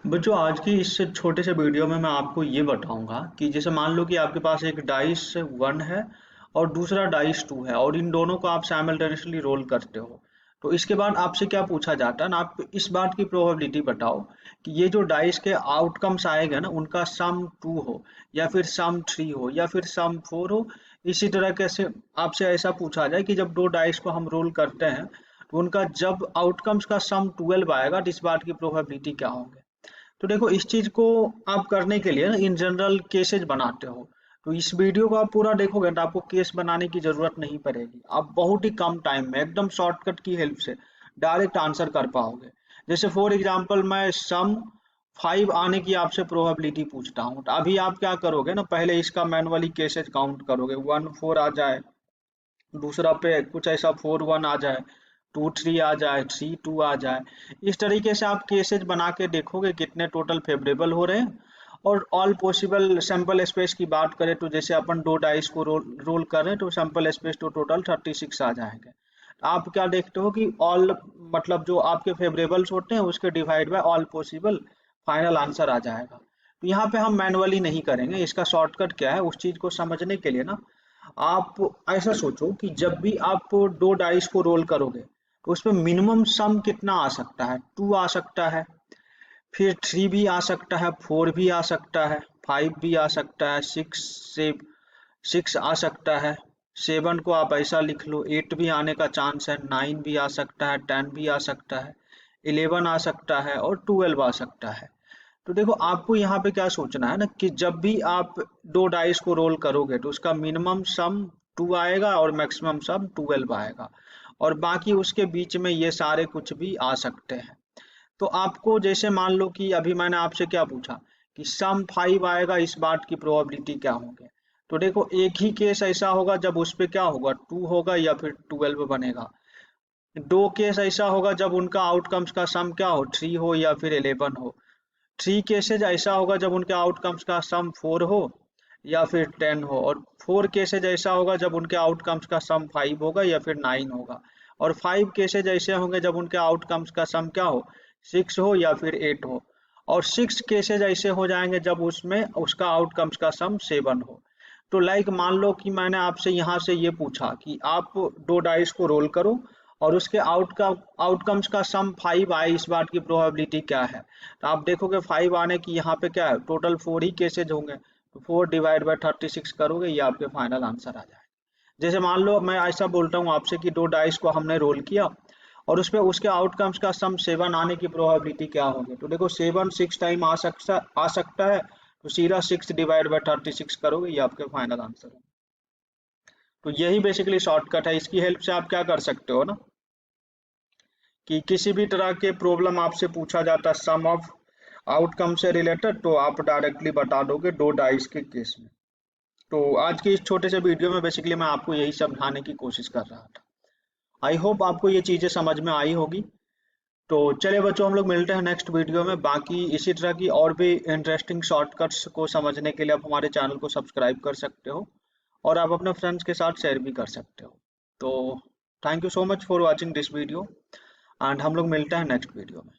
बच्चों आज की इस छोटे से वीडियो में मैं आपको ये बताऊंगा कि जैसे मान लो कि आपके पास एक डाइस 1 है और दूसरा डाइस 2 है और इन दोनों को आप साइमल्टेनियसली रोल करते हो। तो इसके बाद आपसे क्या पूछा जाता है ना, आप इस बात की प्रोबेबिलिटी बताओ कि ये जो डाइस के आउटकम्स आएगा ना उनका सम 2 हो या फिर सम 3 हो या फिर सम 4 हो। इसी तरह कैसे आपसे ऐसा पूछा जाए कि जब दो डाइस को हम रोल करते हैं तो उनका जब आउटकम्स का सम 12 आएगा तो इस बात की प्रोबेबिलिटी क्या होंगे। तो देखो इस चीज को आप करने के लिए ना इन जनरल केसेस बनाते हो। तो इस वीडियो को आप पूरा देखोगे तो आपको केस बनाने की जरूरत नहीं पड़ेगी, आप बहुत ही कम टाइम में एकदम शॉर्टकट की हेल्प से डायरेक्ट आंसर कर पाओगे। जैसे फॉर एग्जांपल मैं सम 5 आने की आपसे प्रोबेबिलिटी पूछता हूँ, तो अभी आप क्या करोगे ना, पहले इसका मैनुअली केसेस काउंट करोगे, 1 4 आ जाए, दूसरा पे कुछ ऐसा 4 1 आ जाए, 2 3 आ जाए, 3 2 आ जाए। इस तरीके से आप केसेस बना के देखोगे कितने टोटल फेवरेबल हो रहे हैं। और ऑल पॉसिबल सैंपल स्पेस की बात करें तो जैसे अपन दो डाइस को रोल कर रहे हैं तो सैंपल स्पेस तो टोटल 36 आ जाएंगे। आप क्या देखते हो कि ऑल मतलब जो आपके फेवरेबल्स होते हैं उसके divide by all possible final answer आ जाएगा। तो यहाँ पे हम मैनुअली नहीं करेंगे, इसका शॉर्टकट क्या है उस चीज को समझने के लिए ना, आप ऐसा सोचो कि जब भी आप दो डाइस को रोल करोगे तो उसमें मिनिमम सम कितना आ सकता है, 2 आ सकता है, फिर 3 भी आ सकता है, 4 भी आ सकता है, 5 भी आ सकता है, 6 से 6 आ सकता है, 7 को आप ऐसा लिख लो, 8 भी आने का चांस है, 9 भी आ सकता है, 10 भी आ सकता है, 11 आ सकता है और 12 आ सकता है। तो देखो आपको यहाँ पे क्या सोचना है ना कि जब भी आप दो डाइस को रोल करोगे तो उसका मिनिमम सम 2 आएगा और मैक्सिमम सम 12 आएगा, और बाकी उसके बीच में ये सारे कुछ भी आ सकते हैं। तो आपको जैसे मान लो कि अभी मैंने आपसे क्या पूछा कि सम 5 आएगा, इस बात की प्रोबेबिलिटी क्या होंगे। तो देखो एक ही केस ऐसा होगा जब उस पे क्या होगा, 2 होगा या फिर 12 बनेगा। दो केस ऐसा होगा जब उनका आउटकम्स का सम क्या हो, 3 हो या फिर 11 हो। 3 केसेज ऐसा होगा जब उनके आउटकम्स का सम 4 हो या फिर 10 हो, और 4 केसेज ऐसा होगा जब उनके आउटकम्स का सम 5 होगा या फिर 9 होगा, और 5 केसेज ऐसे होंगे जब उनके आउटकम्स का सम क्या हो, 6 हो या फिर 8 हो, और 6 केसेज ऐसे हो जाएंगे जब उसमें उसका आउटकम्स का सम 7 हो। तो लाइक मान लो कि मैंने आपसे यहाँ से ये पूछा कि आप दो डाइस को रोल करो और उसके आउटकम्स का सम 5 आए, इस बात की प्रोबेबिलिटी क्या है। तो आप देखोगे 5 आने की यहाँ पे क्या है, टोटल 4 ही केसेज होंगे, तो 4 डिवाइड बाय 36 करोगे, ये आपके फाइनल आंसर आ जाएगा। जैसे मान लो मैं ऐसा बोलता हूँ आपसे कि दो डाइस को हमने रोल किया और उसपे उसके आउटकम्स का सम 7 आने की प्रोबेबिलिटी क्या होगी। तो देखो 7 6 टाइम आ सकता है, तो सीधा 6 डिवाइड बाय 36 करोगे, ये आपके फाइनल आंसर है। तो यही बेसिकली शॉर्टकट है, इसकी हेल्प से आप क्या कर सकते हो ना कि किसी भी तरह के प्रॉब्लम आपसे पूछा जाता है सम ऑफ आउटकम से रिलेटेड, तो आप डायरेक्टली बता दोगे दो डाइस के केस में। तो आज के इस छोटे से वीडियो में बेसिकली मैं आपको यही समझाने की कोशिश कर रहा था। आई होप आपको ये चीजें समझ में आई होगी। तो चलिए बच्चों, हम लोग मिलते हैं नेक्स्ट वीडियो में। बाकी इसी तरह की और भी इंटरेस्टिंग शॉर्टकट्स को समझने के लिए आप हमारे चैनल को सब्सक्राइब कर सकते हो और आप अपने फ्रेंड्स के साथ शेयर भी कर सकते हो। तो thank you so much for watching this video, and हम लोग मिलते हैं नेक्स्ट वीडियो में।